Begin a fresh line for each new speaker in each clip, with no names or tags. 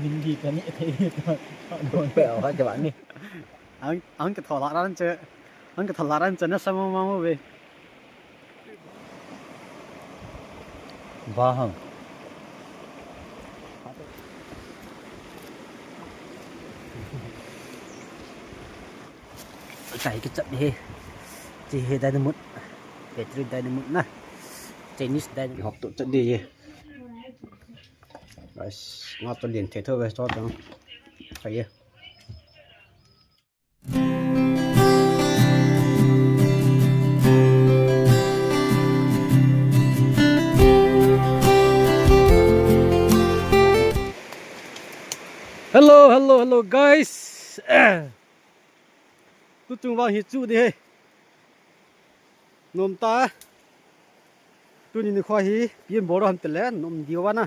Mindi kan ni
Bèo hết cho bạn đi.
Ang ka tholaran che ang ka tholaran che na sama ma we ba hang chạy cái trận đi chỉ hệ dynamite battery dynamite na Chinese dynamite học tụ trận đi guys ngọt cho liền thế thôi về cho nó phải đi hello guys tu chung vào hít chu đi hey nom ta tu ni khoa hi pin bo ram tele nom diwana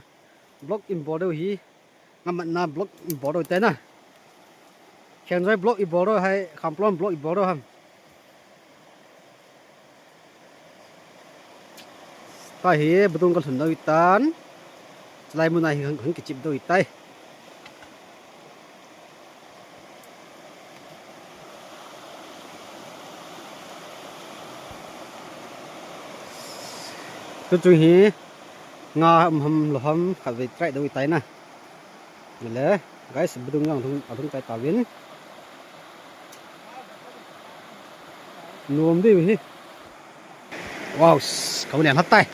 block in border hi ngam na block in border te na khen roi block in border hai khamplon block in border ham ta hi betung kan thun tan slai mun ai hang ki chip doi tai tu chung hi nga hầm hầm khát về trái đôi tay nè, này guys bedung yang thung tay tawin, nuông đi vậy, wow, kamu lihat tay,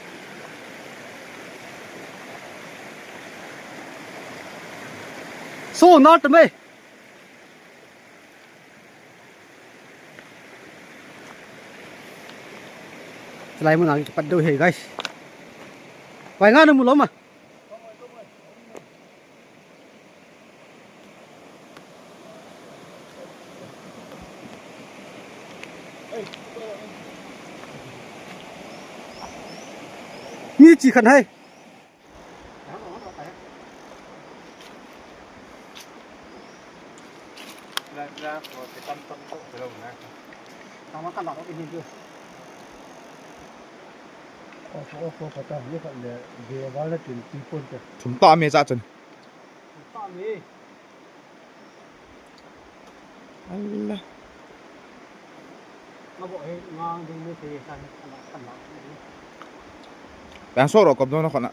so not me, selain menang cepat doi guys. Vài ngàn một lốm mà. Như chỉ cần hay. Ra của cái tâm tốt từ đầu này. Tao mà căn lọc cái gì chưa?
좀 땀에 짜증. 알라. Đang số rồi cầm nó còn ạ.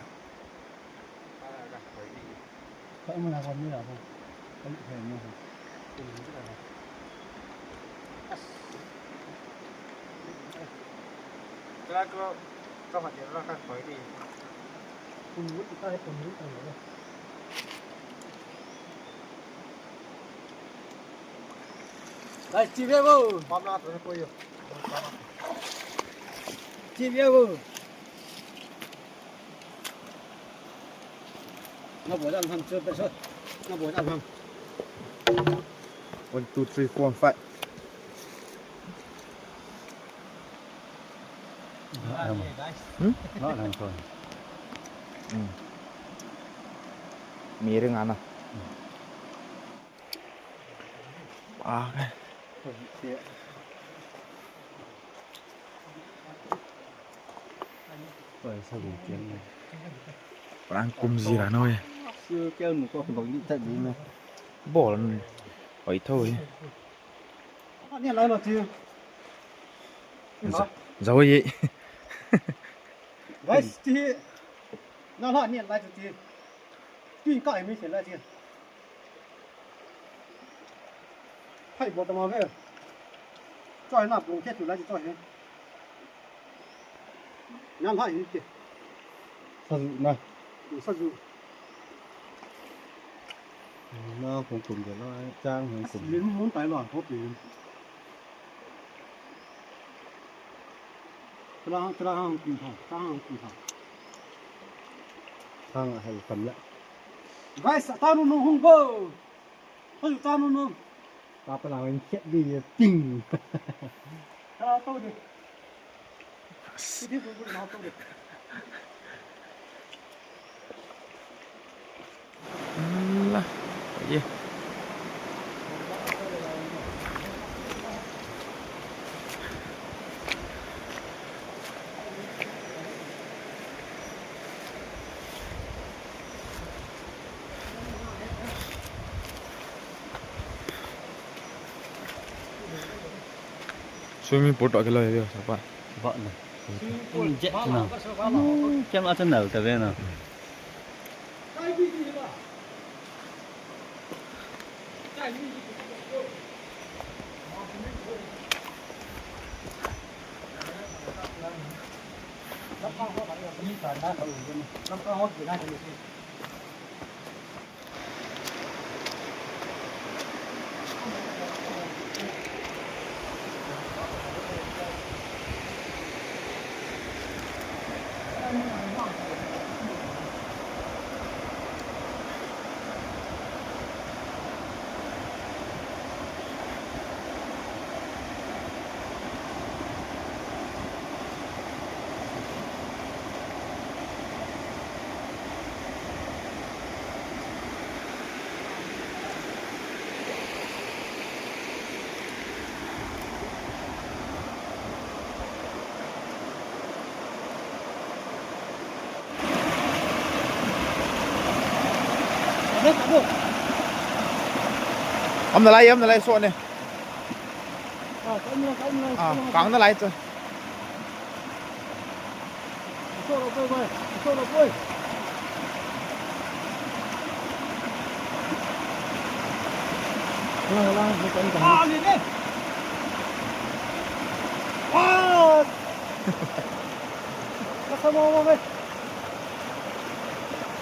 Các bạn nhớ là các khói đi cùng mũi ta hay cùng mũi ta nữa đây chị biết không bám ra tôi quay rồi chị biết không nó bỏ ra làm chưa phải sao nó bỏ ra làm
1 2 3 4 5
nó làm rồi
มีเรื่องงานอ่ะ
sao đủ tiếng này
đang cùng gì là nói
chưa kêu một con bóng đi thật đi mà
bỏ ấy thôi
nghe nói mà chưa
giấu vậy
guys thì nó lại nhận lại thì tuy cái mới sẽ lại tiền phải bỏ tao về cho nó bùng chết chủ lại cho hết nó lại như thế sao này sao dụ nó cũng cùng để nó trang hướng cùng đến muốn tái loạn hốt gì ra hàng cùng thằng thang hay phần lại guys tao nó hung bơ ôi tao nó tao phải làm anh chết đi tình tao đi đi đi nó tao đi
là gì swimming pool tak kelai dia siapa.
Vợ này. Dễ nào. Kem ăn chân nở cả bên nào.
Âm lại số này. Cắn nó lại rồi.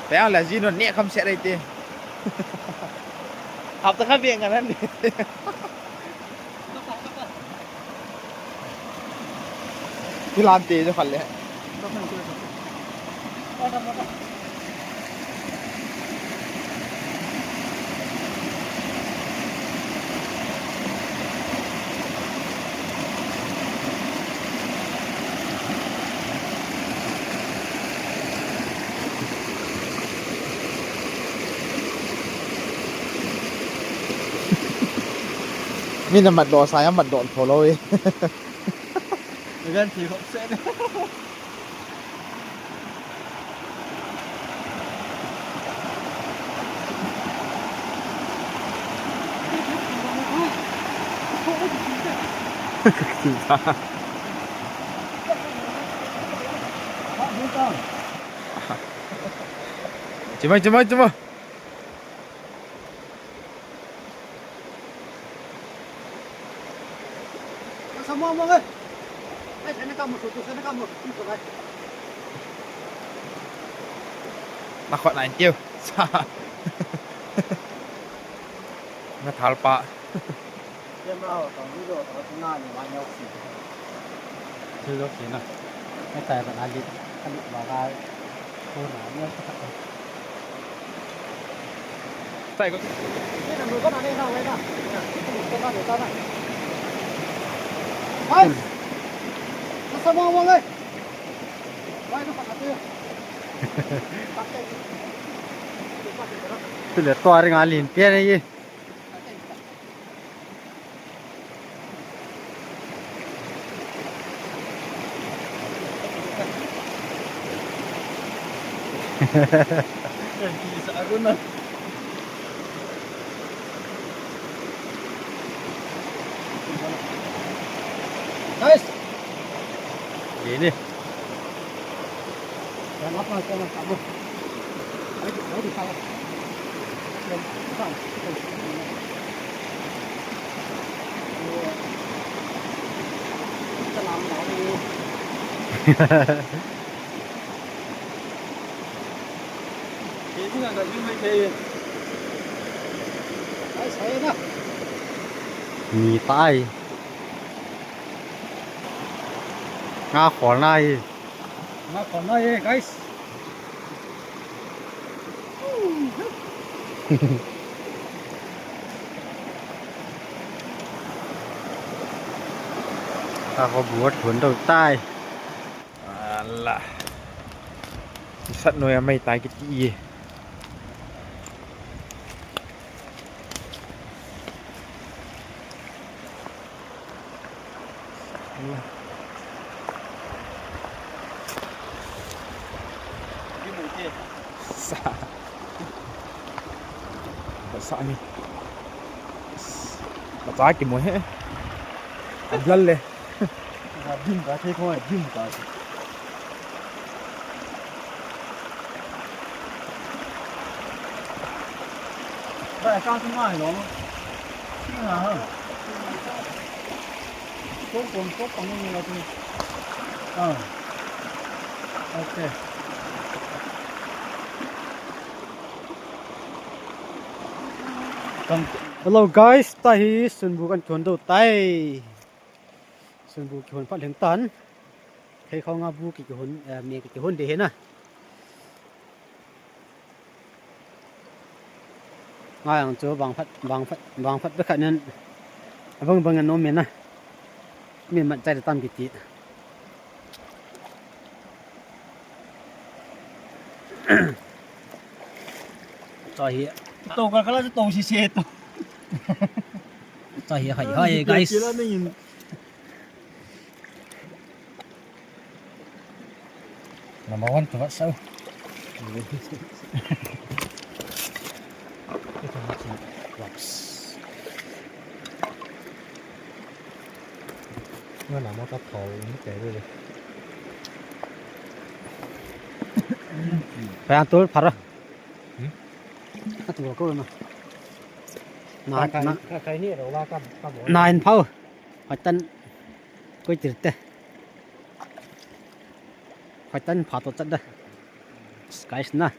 Té là gì nó nhẹ không sẽ đây tê. Học tới khác viện cả nên đi. Cái làm tê cho phần lẽ. Mi là mặt đỏ sai mặt đỏ thổ lôi.
Gần thì không sẽ.
Cuma.
Semua mọi người. Sana kamu tutup lagi.
Nak kok nancil. Nggak hal pak.
Dia mau tong video tong tengah ni banyak sih. Chưa lúc gì nào. Cái tài bạn ăn đi vào gai. Thôi nó
Tại có.
Đây là người con này nào đấy nào. Con này để tao này. Ôi. Semua mọi người. Vai nó phạt tiêu. Itu lihat tuh orang ngalin, pian aja. Guys, ini. Jangan apa, jangan kabur. Ayo di sana. Kita lama lagi. Ini nggak ada gimana kayak. Ayo saya nak. Mì tai. Ngã khỏi này. Ngã khỏi này guys. Ta có buốt cuốn đầu tai.
Alah. Sat no yang mai tai kecil ye. Besar ni. Besar ke moh eh. Ablal le.
ยิ้มกะเทข้อยยิ้มกะไปก้าวขึ้นมาอีกเหรอนี่ฮะต้นคนต้นตรงนี้เราตรงนี้โอเค
Hello guys, ta hi sunbu kan chon do tai. Sunbu ki hon phat leng tan. Thei khaw nga bu ki hon me ki hon de he na. Nga yang cho bang phat be khat nen. Bang an no me na. Me man chai tam ki ti. Ta hi
tổ cái là tổ xì xì tổ
ta hi hai guys.
Number one to what so? Nó nằm ở cái thầu nó chạy đi.
Phải ăn tối phạt rồi. Tụi cô mà.
Cái này đâu là cam
Nine phao. Phải tân coi chữ tê. Phải tân phá tổ chất đây. Guys na.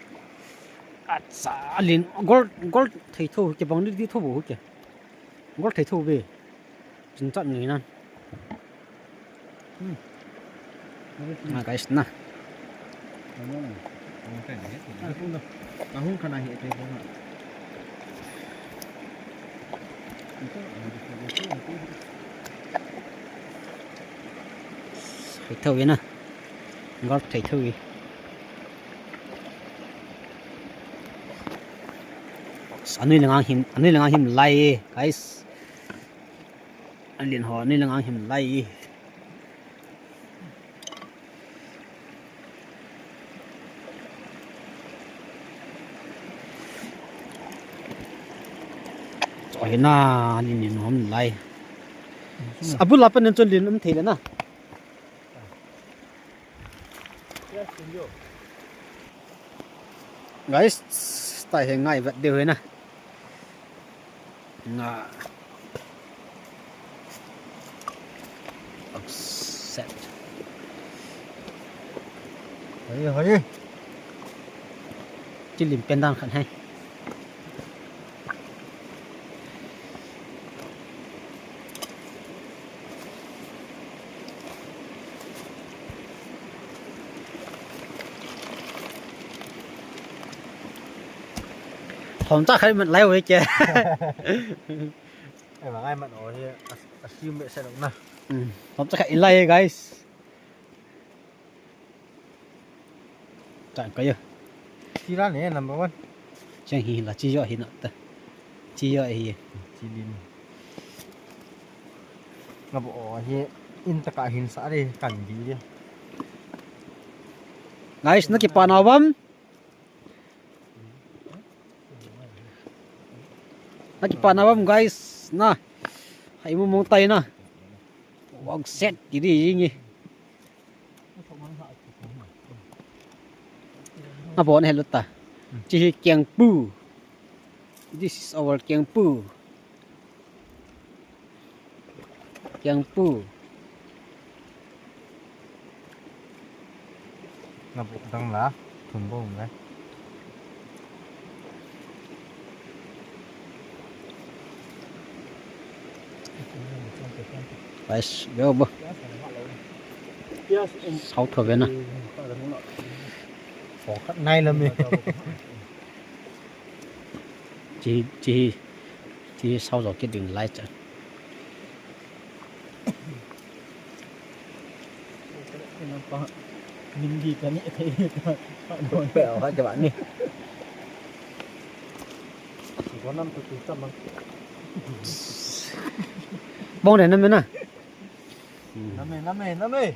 Sa lin gold thấy thu cái bóng đi thu bổ kìa. Gold thấy thu về. Chính chọn người nè. Guys na.
Tahun kana hiện thế không ạ?
Thấy thâu vậy nè, gót thấy thâu vậy. Anh ấy là ngang him lai, guys. Anh liền hỏi anh ấy là ngang him lai. Ôi na, liền hom lai. Abu lapan nên chôn liền thế na. Guys, tại hiện ngay vật điều nè. Nga. Accept.
Hỏi.
Chỉ liền pen đang khẩn hay. Không chắc hay mình leo vậy chứ.
Em bảo ai mà nói thì assume mẹ sẽ động nào.
Không chắc hay leo guys. Chẳng có gì.
Chi ra này number one.
Chẳng hi là chi dọa hi nọ ta. Chi dọa hi.
Chi lin. Ngập ổ thì in tất cả hình xã đi cảnh gì đi.
Guys, nó kịp pa nào bấm. Nakipanawam guys na hay mo mong tayo na wag set diri ngi na bon hello ta chi kiang pu, this is our kiang pu
Ngập ổ tăng lá thùng bông đấy.
guys go bo sáu thua về nè
Phỏ khát nay là mình.
chỉ sau rồi cái đường lại chạy
Mình gì cả nhẹ thế.
con bèo hết cho bạn đi
Chỉ có 5 từ trăm bằng.
bông này nó mới nè
Năm này.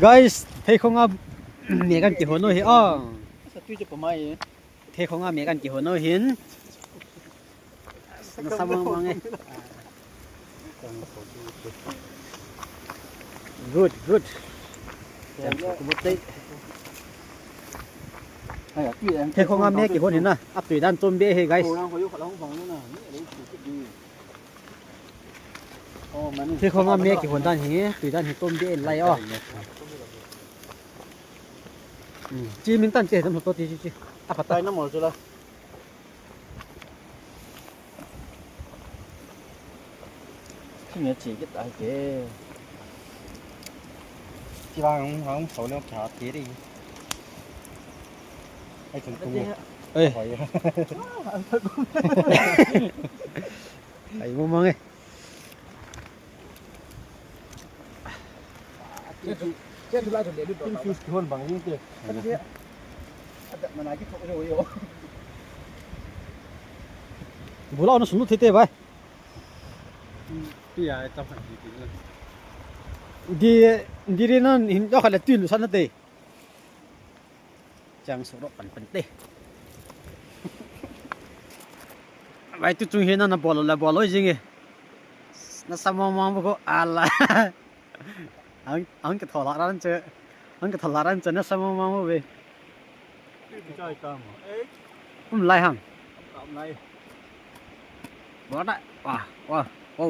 guys thấy không à mẹกันกี่คนrồi à
Sao tuy cho mày.
thấy không à mẹกันกี่คนrồi hiến nó sao bông bông ấy good good จังก็บ่ติเทคงงามแม่กี่คนเห็นนะอับตุยด้านต้นเบ้เฮ้ย guys เทคงงามแม่กี่คนด้านเฮ้ตุยด้านเห็นต้นเบ้ไล่อ้อจีมินตันเจทำตัวตีจีอ่ะปัตตา
น้ำหมดจุละที่เนี่ยจีก็ตายเก๋ที่บ้านของเขาเรียกชาเก๋ดิไอ้ถึงตัว
เอ้ย
หอย
ไอ้มึงไง
ขึ้นฟิวส์คนบางยิ่งเก๋มันอะไรที่เขาเรียกว่า
บุเราเอาสนุกเท่ๆไป
พี่ยายจำฝันดีๆเลย
ดีนั่นหินยอดขนาดตื่นหรือสั้นนั่นเตะจังสุรปันปันเตะไปตุจุงเห็นนั่นนะบอลเลยบอลเลยจริงๆนั่นสมองบุกอะไรอันก็ถอดร้านเจออันก็ถอดร้านเจอนั่นสมองบุกไป
พี่จ้อยกล้ามเอ๊ะ
ไล่ห้าง
ทำไร
บอลได้ว้าโอ้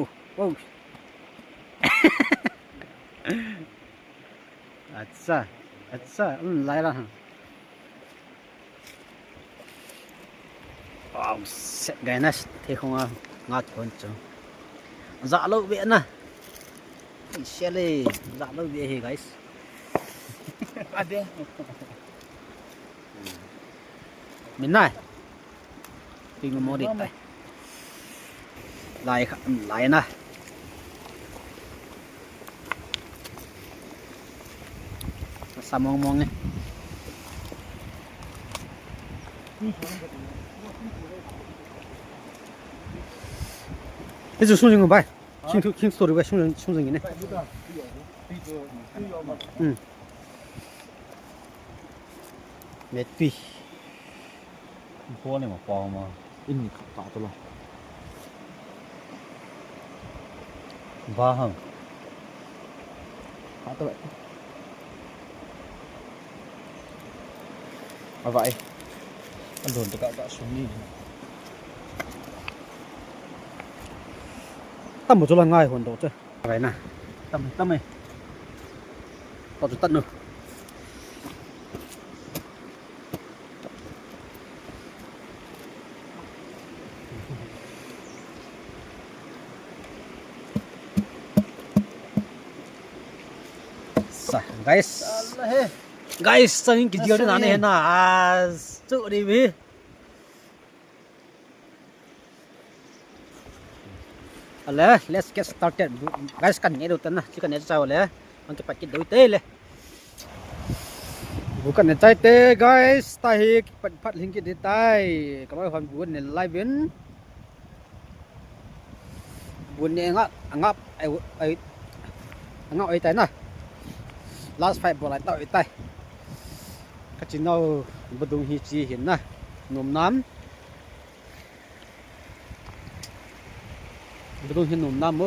อัดซะไล่ละห้างว้าวเสร็จไงนะเทคงงาคนจังจะเล่าเวียนนะเชลลี่จะเล่าเวียนเฮ้ guys
อันเดียว
มินน่ะปิงโมดิไปไล่ครับไล่นะสามองไง这是送人个呗，听说的呗，送人呢。没对，
พวกนี่มาปองมาอินนี่ขับต่อตัวละบ้าหังหาตัวเอาไว้อันโดนตะกะกะสุ่มนี่
ตั้มหมดจุลง่ายคนโตเจ้อะไรนะ
ตั้มไหม
ต่อจุดตัดเนอะguys ตอนนี้กินเยอะด้วยนะเนี่ยนะจุดดีวีอะไร let's get started guys กันเนี่ยดูตันนะที่กันเนี่ยจะเอาเลยมันจะไปกินดูเต้เลยบุกันเนี่ยใจเต้ guys ตาเฮกพัดลิงกินได้ใต้ก็ไม่ฟังบุญเนี่ยไล่เว้นบุญเนี่ยงับไอ้ใจนะ last fight บอลไอ้เต้าไอ้ใต้ก็จีน่าบดุงฮีจีเห็นนะหนุ่มน้ำบดุงเห็นหนุ่มน้ำ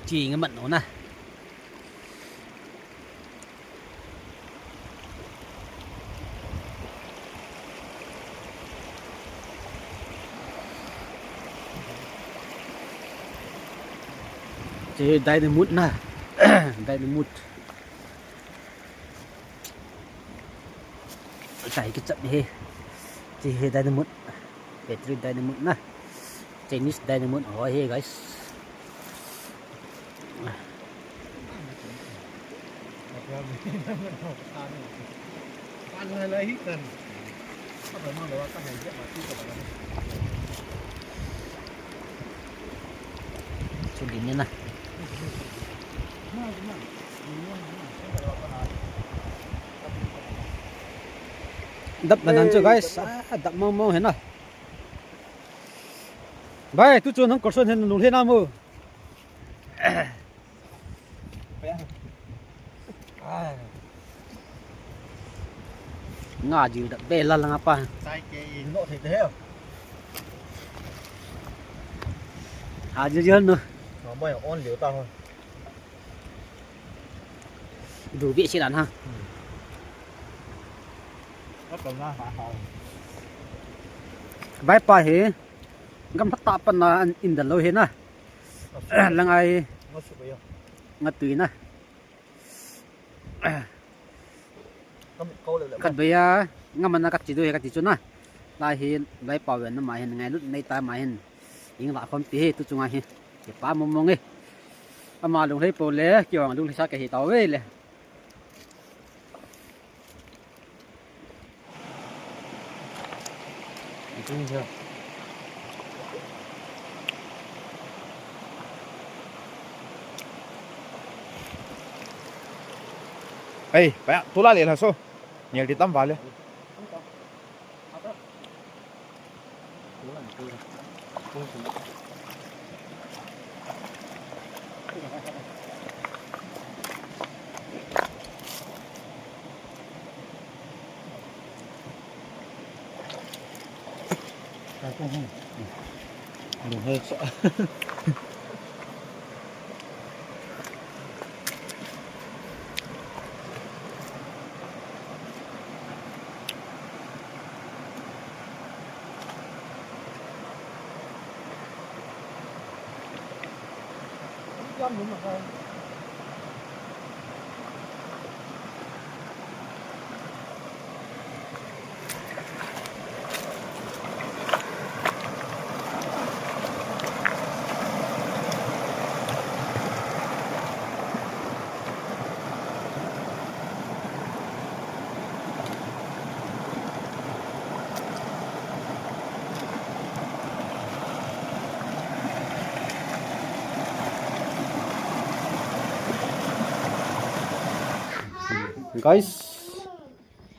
จีงั้นมันหนูนะจีได้ในมุดนะ ได้ในมุดใส่กิจนี่จีได้ในมุดเบตรีได้ในมุดนะเจนิสได้ในมุดโอ้ย guys
อะไรฮิตันถ้าผมมองเลยว่าตั้งใจเยอะมาที่กับอะไร
ชุดนี้นะดับนั้นเจ้า guys ดับมองเห็นนะไปตู้จูนทั้งกดส่วนเห็นหนุ่มเท่น้ำมือngaji dak bela lang apa
sai ke no thì thế
หาเยอะๆเนาะ
nó mới ôn liều tao thôi
ดูวิชิดันฮะ
nó còn ra hả hả
ใบปลาเหกำพัตตาปันนาอินเดนเราเห็นนะลังไอ
nó sụp đi không
งัดตุยนะ
nó bị câu lại
กัดเบียงามันนักจิตด้วยกัดจิตจุนนะลายเห็นใบปลาเวนน้ำมาเห็นไงลุดในตามาเห็นยิงหลายคนปีตุจุงไงเห็นเก็บปลามองเอ้อามาลงให้โปรเล่เกี่ยวกับลุงที่ชาแกเห็นตัวเว้ยเลย
Đúng chưa?
Ê, bạn, tôi lại liền hả số? Nhiều đi tắm vào liền.
Đừng hơi sợ.
guys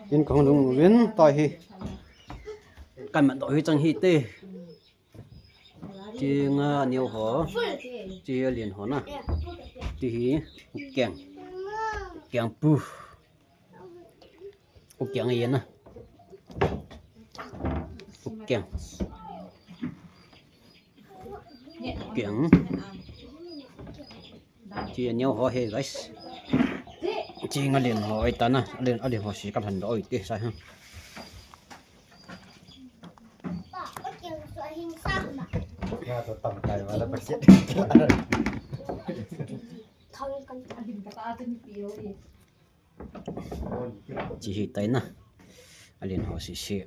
in kong dung win tai hi kan man doi chang hi te chi nga niu ho chi liền ho na ti hi keng keng pu keng yen na keng keng chi niu ho he guys chi nga liền ho ai ta na liền ho si kan han oi te sai ha
Ra tôi tầm cày và nó phải chết.
chỉ hi tai na liền ho si si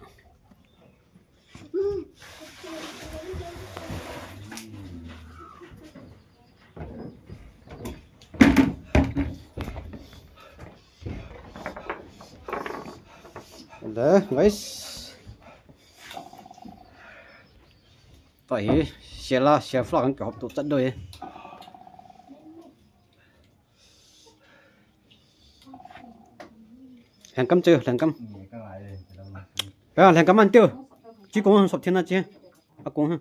đó guys phải xe la xe phá cái hộp tụ chất đôi hàng cắm chưa hàng cắm
Các lại đây.
hàng cắm ăn chưa chỉ cũng sập thiên là chứ à cũng ha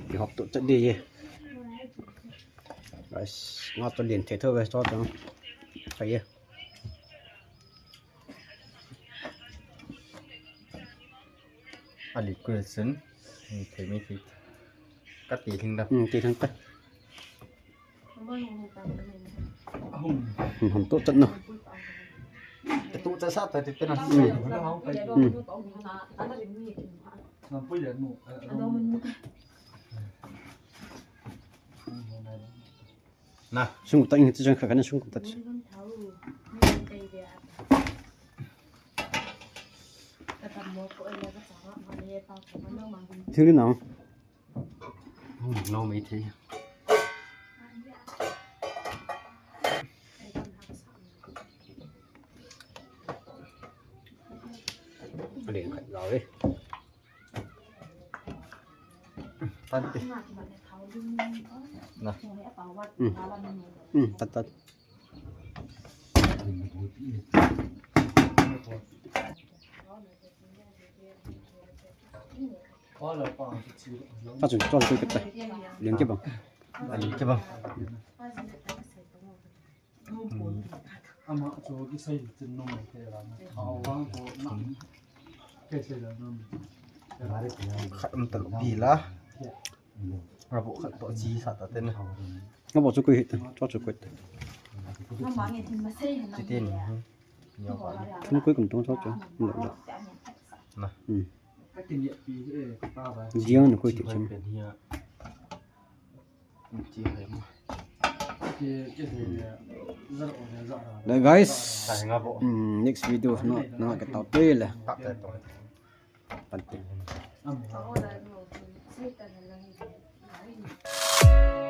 cái hộp tụ chất đi guys ngọt tôi liền thế thôi về cho nó phải
Ali question. Thì mấy thì cắt tỉ thằng đâu.
thì thằng ta không tốt chất nào
Cái tụ ra sát tới thì tên là Nào,
sung tay thì chẳng khả năng sung tay thứ nào
nó mấy thế.
liền khẩn rồi
Tan đi. Nào.
tắt tắt phát triển cho tôi cái tay liền cái bằng
Ali cái bằng.
아마 저기 사이 듣는 거 같아요. 가왕 뭐
cái xe là nó
khát âm tận bì lá là bộ khát tổ chi sạt ở tên này
ก็บ่สุกเฮ็ดจอดสุกเฮ็ด
chỉ tên nhiều quá
ทุนคุยกับต้องจอดจ้ะหมดแล้ว
nè
các kinh nghiệm phí cái ba và
เดี๋ยวนี่คุยติชิม
เป็นเฮียจีเลยมั้ง
cái gì rất là rõ ràng
แล้ว guys
ใช่ครับผม
next video เนาะเนาะก็ต่อเต้เลย
ตัดแต่ตรง
ปันติ
âm